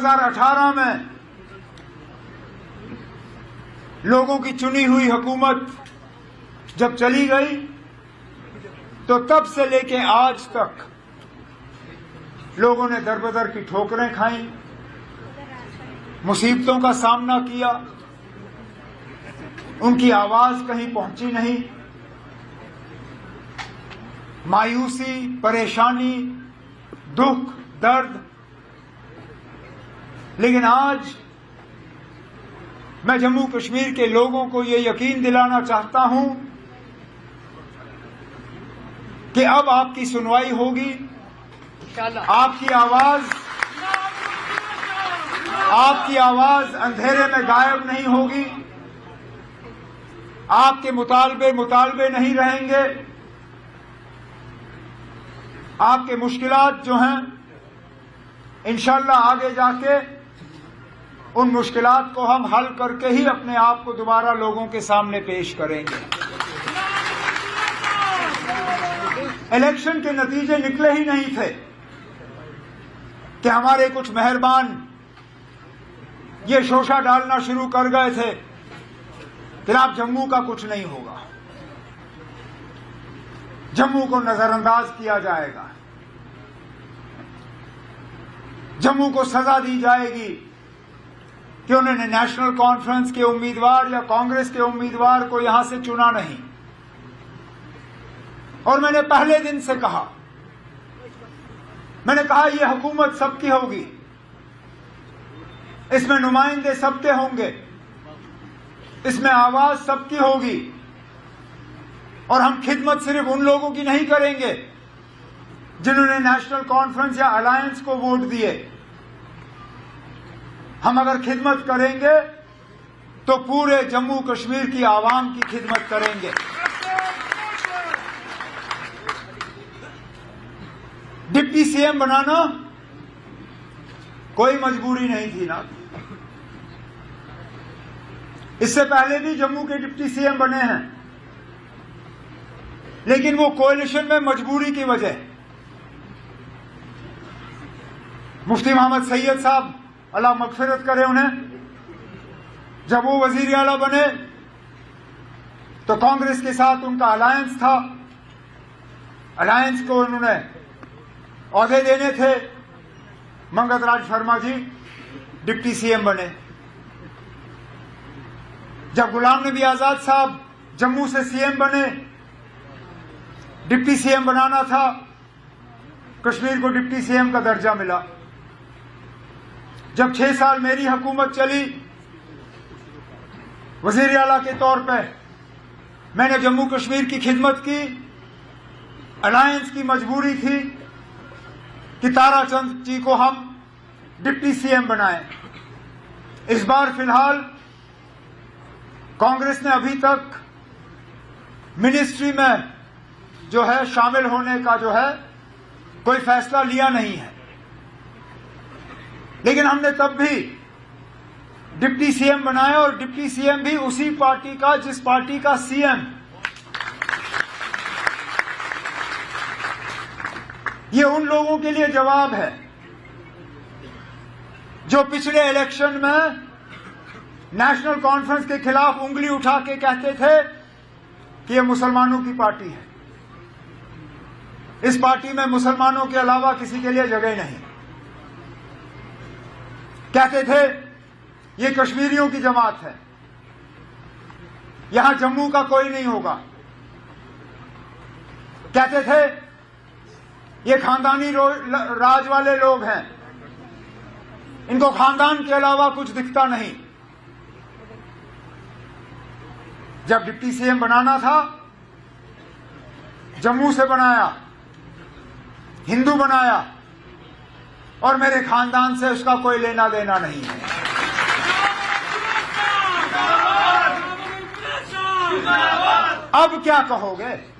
2018 में लोगों की चुनी हुई हुकूमत जब चली गई तो तब से लेके आज तक लोगों ने दर-बदर की ठोकरें खाई, मुसीबतों का सामना किया, उनकी आवाज कहीं पहुंची नहीं। मायूसी, परेशानी, दुख, दर्द। लेकिन आज मैं जम्मू कश्मीर के लोगों को ये यकीन दिलाना चाहता हूं कि अब आपकी सुनवाई होगी, आपकी आवाज अंधेरे में गायब नहीं होगी, आपके मुतालबे नहीं रहेंगे, आपके मुश्किलात जो हैं इंशाअल्लाह आगे जाके उन मुश्किलात को हम हल करके ही अपने आप को दोबारा लोगों के सामने पेश करेंगे। इलेक्शन के नतीजे निकले ही नहीं थे कि हमारे कुछ मेहरबान ये शोशा डालना शुरू कर गए थे कि आप जम्मू का कुछ नहीं होगा, जम्मू को नजरअंदाज किया जाएगा, जम्मू को सजा दी जाएगी कि उन्होंने नेशनल कॉन्फ्रेंस के उम्मीदवार या कांग्रेस के उम्मीदवार को यहां से चुना नहीं। और मैंने पहले दिन से कहा, मैंने कहा यह हुकूमत सबकी होगी, इसमें नुमाइंदे सबके होंगे, इसमें आवाज सबकी होगी और हम खिदमत सिर्फ उन लोगों की नहीं करेंगे जिन्होंने नेशनल कॉन्फ्रेंस या अलायंस को वोट दिए। हम अगर खिदमत करेंगे तो पूरे जम्मू कश्मीर की आवाम की खिदमत करेंगे। डिप्टी सीएम बनाना कोई मजबूरी नहीं थी ना। इससे पहले भी जम्मू के डिप्टी सीएम बने हैं, लेकिन वो कोalition में मजबूरी की वजह। मुफ्ती मोहम्मद सैयद साहब अल्लाह मगफिरत करे उन्हें, जब वो वजीर आला बने तो कांग्रेस के साथ उनका अलायंस था, अलायंस को उन्होंने औहदे देने थे। मंगत राज शर्मा जी डिप्टी सीएम बने। जब गुलाम नबी आजाद साहब जम्मू से सीएम बने, डिप्टी सीएम बनाना था, कश्मीर को डिप्टी सीएम का दर्जा मिला। जब 6 साल मेरी हुकूमत चली, वजीर आला के तौर पे मैंने जम्मू कश्मीर की खिदमत की। अलायंस की मजबूरी थी कि ताराचंद जी को हम डिप्टी सीएम बनाएं। इस बार फिलहाल कांग्रेस ने अभी तक मिनिस्ट्री में जो है शामिल होने का जो है कोई फैसला लिया नहीं है, लेकिन हमने तब भी डिप्टी सीएम बनाया और डिप्टी सीएम भी उसी पार्टी का जिस पार्टी का सीएम। ये उन लोगों के लिए जवाब है जो पिछले इलेक्शन में नेशनल कॉन्फ्रेंस के खिलाफ उंगली उठा के कहते थे कि ये मुसलमानों की पार्टी है, इस पार्टी में मुसलमानों के अलावा किसी के लिए जगह नहीं। कहते थे ये कश्मीरियों की जमात है, यहां जम्मू का कोई नहीं होगा। कहते थे ये खानदानी राज वाले लोग हैं, इनको खानदान के अलावा कुछ दिखता नहीं। जब डिप्टी सीएम बनाना था, जम्मू से बनाया, हिंदू बनाया और मेरे खानदान से उसका कोई लेना देना नहीं है। अब क्या कहोगे?